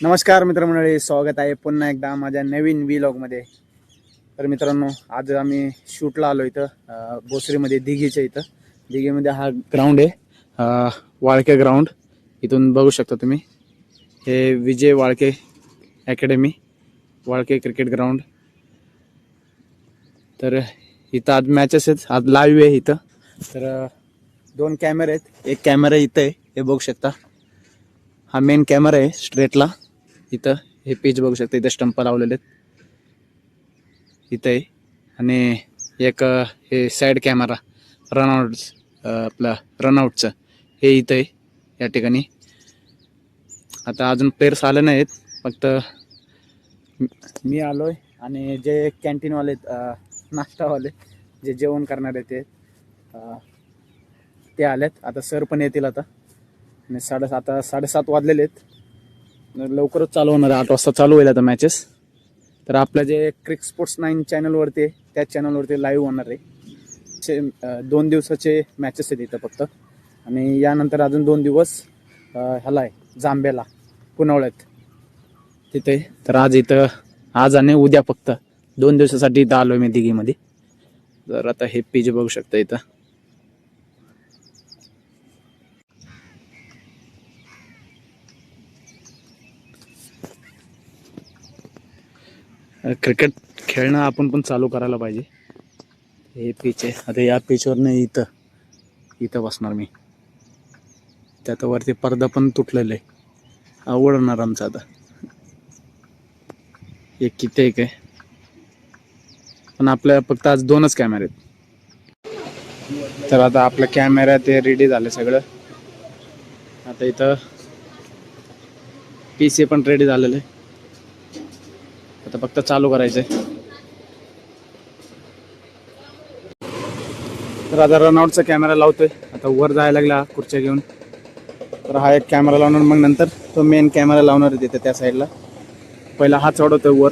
नमस्कार मित्रमंडळी, स्वागत आहे पुन्हा एकदा माझ्या नवीन व्लॉगमध्ये. तर मित्रांनो, आज आम्ही शूटला आलो इथं भोसरीमध्ये दिघीच्या इथं. दिघीमध्ये हा ग्राउंड आहे, वाळके ग्राउंड. इथून बघू शकता तुम्ही, हे Vijay Walke academy, Walke cricket ground. तर इथं आज मॅचेस आहेत, आज लाईव्ह आहे इथं. तर 2 कॅमेरे आहेत, एक कॅमेरा इथं आहे, हे बघू शकता. हा मेन कॅमेरा आहे स्ट्रेटला. इथं हे पिच बघू शकता, इथं स्टंप लावलेले आहेत इथं आहे. आणि एक हे साईड कॅमेरा रनआउट, आपला रनआउटचं, हे इथं आहे या ठिकाणी. आता अजून प्लेयर्स आले नाहीत, फक्त मी आलोय आणि जे कॅन्टीनवाले, नाश्तावाले, जे जेवण करणारे ते आलेत. आता सर पण येतील आता. आणि 7:30 वाजलेले आहेत. लवकरच चालू होणार आहे, 8 वाजता चालू होईल आता मॅचेस. तर आपल्या जे क्रिक स्पोर्ट्स 9 चॅनलवरती, त्या चॅनलवरती लाईव्ह होणार आहे. 2 दिवसाचे मॅचेस आहेत इथं फक्त. आणि यानंतर अजून 2 दिवस ह्याला आहे, जांभेला, पुनवळ्यात तिथे. तर आज आणि उद्या फक्त 2 दिवसासाठी इथं आलो आहे मी दिघीमध्ये. तर आता हे पिच बघू शकता इथं. क्रिकेट खेळणं आपण पण चालू करायला पाहिजे. हे पिच आहे. आता या पिचवरनं इथं बसणार मी. त्यात वरती पडदा पण तुटलेला आहे, आवडणार आमचं आता. एक किती एक आहे, पण आपल्या फक्त आज 2च कॅमेरे आहेत. तर आता आपल्या कॅमेरा ते रेडी झाले सगळं. आता इथं PC पण रेडी झालेलं आहे, आता फक्त चालू करायचंय. तर आता रनआउटचा कॅमेरा लावतोय. आता वर जायला लागला खुर्च्या घेऊन. तर हा एक कॅमेरा लावणार, मग नंतर तो मेन कॅमेरा लावणार आहे तिथे त्या साईडला. पहिला हा चढवतोय वर.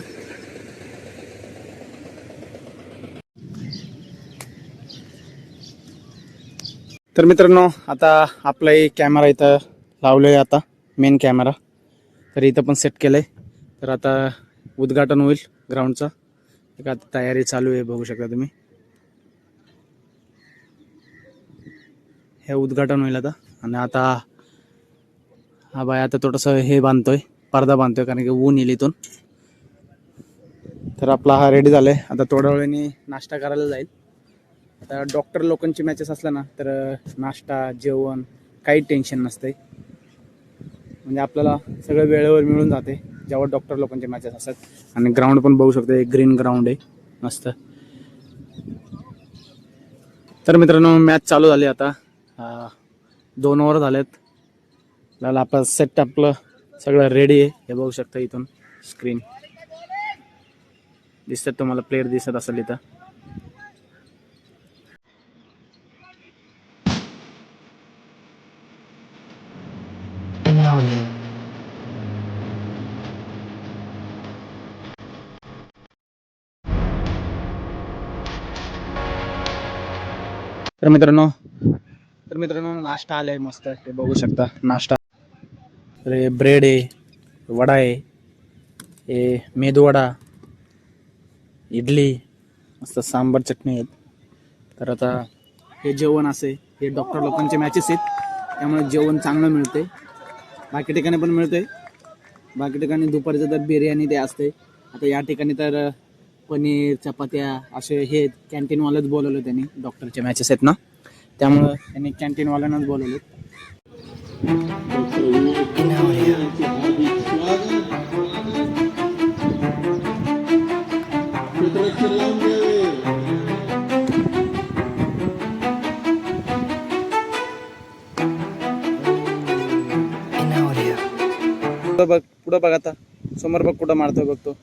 तर मित्रांनो, आता आपला एक कॅमेरा इथं लावलोय, आता मेन कॅमेरा. तर इथं पण सेट केलंय. तर आता उद्घाटन होईल ग्राउंडचा. एक आता तयारी चालू आहे, बघू शकता तुम्ही. हे उद्घाटन होईल आता. आणि आता हा बाय आता थोडंसं हे बांधतोय, पडदा बांधतोय, कारण की ऊन येईल इथून. तर आपला हा रेडी झालाय. आता थोड्या वेळाने नाश्ता करायला जाईल. आता डॉक्टर लोकांची मॅचेस असल्या ना, तर नाश्ता जेवण काही टेन्शन नसतंय. म्हणजे आपल्याला सगळं वेळेवर मिळून जाते जेव्हा डॉक्टर लोकांचे मॅचेस असतात. आणि ग्राउंड पण बघू शकतो, एक ग्रीन ग्राउंड आहे मस्त. तर मित्रांनो, मॅच चालू झाली आता. 2 ओव्हर झालेत. आपलं सेट आपलं सगळं रेडी आहे, हे बघू शकता. इथून स्क्रीन दिसतात तुम्हाला, प्लेयर दिसत असेल इथं. तर मित्रांनो नाश्ता आलाय मस्त, हे बघू शकता नाश्ता. तर हे ब्रेड आहे, वडा आहे, हे मेदूवडा, इडली, मस्त सांबार चटणी आहेत. तर आता हे जेवण असे, हे डॉक्टर लोकांचे मॅचेस आहेत, त्यामुळे जेवण चांगलं मिळते. बाकी ठिकाणी पण मिळते, बाकी ठिकाणी दुपारचं तर बिर्याणी ते असते. आता या ठिकाणी तर पनीर चपात्या असे हे कॅन्टीनवाल्याच बोलवलं त्यांनी. डॉक्टरचे मॅचेस आहेत ना, त्यामुळं त्यांनी कॅन्टीनवाल्यांनाच बोलवलं. बघ पुढं, बघ आता समोर, बघ कुठं मारतोय बघतो.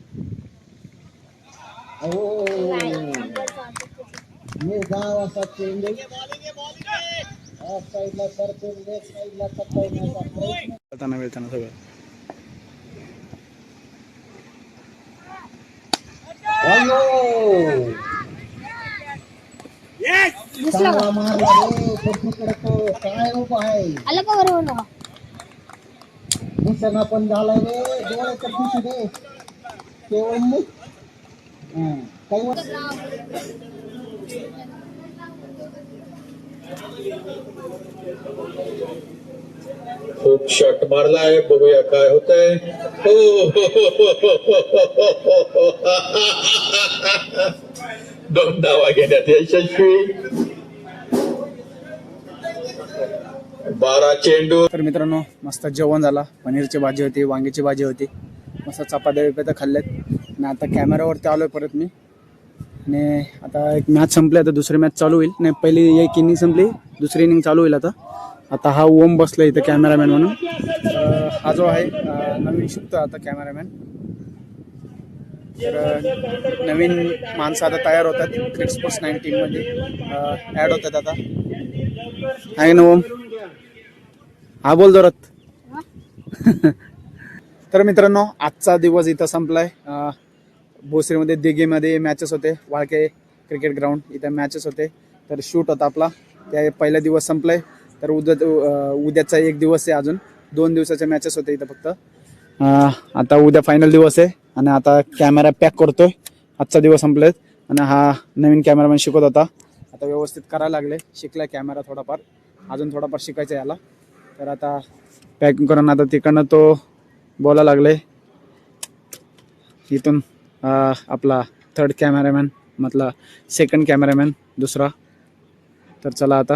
वेळताना सगळं टेन्शन आपण झालाय रे डोळ्याच्या खुशी रे केवळ नाही काही खूप शॉट मारलाय बघूया काय होतंय दोन धावा घेण्यात यशस्वी 12 चेंडू. तर मित्रांनो मस्त जेवण झाला. पनीरची भाजी होती, वांग्याची भाजी होती, मस्त चपात्या बिपात्या खाल्ल्यात. आणि आता कॅमेरावरती आलोय परत मी. आणि आता एक मॅच संपली, आता दुसरी मॅच चालू होईल. नाही, पहिली एक इनिंग संपली, दुसरी इनिंग चालू होईल आता. आता हा ओम बसला इथं कॅमेरामॅन म्हणून. हा जो आहे नवीन शिकतो आता कॅमेरामॅन. तर नवीन माणसं आता तयार होतात क्रिकेट स्पोर्ट्स 9 टीममध्ये ॲड होतात आता. आहे ना ओम? हा बोल जोरात. तर मित्रांनो आजचा दिवस इथं संपलाय. भोसरीमध्ये दिघेमध्ये मॅचेस होते, वाळके क्रिकेट ग्राउंड इथं मॅचेस होते. तर शूट होता आपला, त्या पहिला दिवस संपलाय. तर उद्याचा एक दिवस आहे, अजून 2 दिवसाचे मॅचेस होते इथं फक्त. आता उद्या फायनल दिवस आहे आणि आता कॅमेरा पॅक करतोय. आजचा दिवस संपलेत आणि हा नवीन कॅमेरामॅन शिकवत होता. आता व्यवस्थित करायला लागले, शिकलाय कॅमेरा थोडाफार, अजून थोडाफार शिकायचं याला. तर आता पॅकिंग करून आता तिकडनं तो बोलायला लागले. इथून आपला थर्ड कॅमेरामॅन म्हटलं, सेकंड कॅमेरामॅन दुसरा. तर चला आता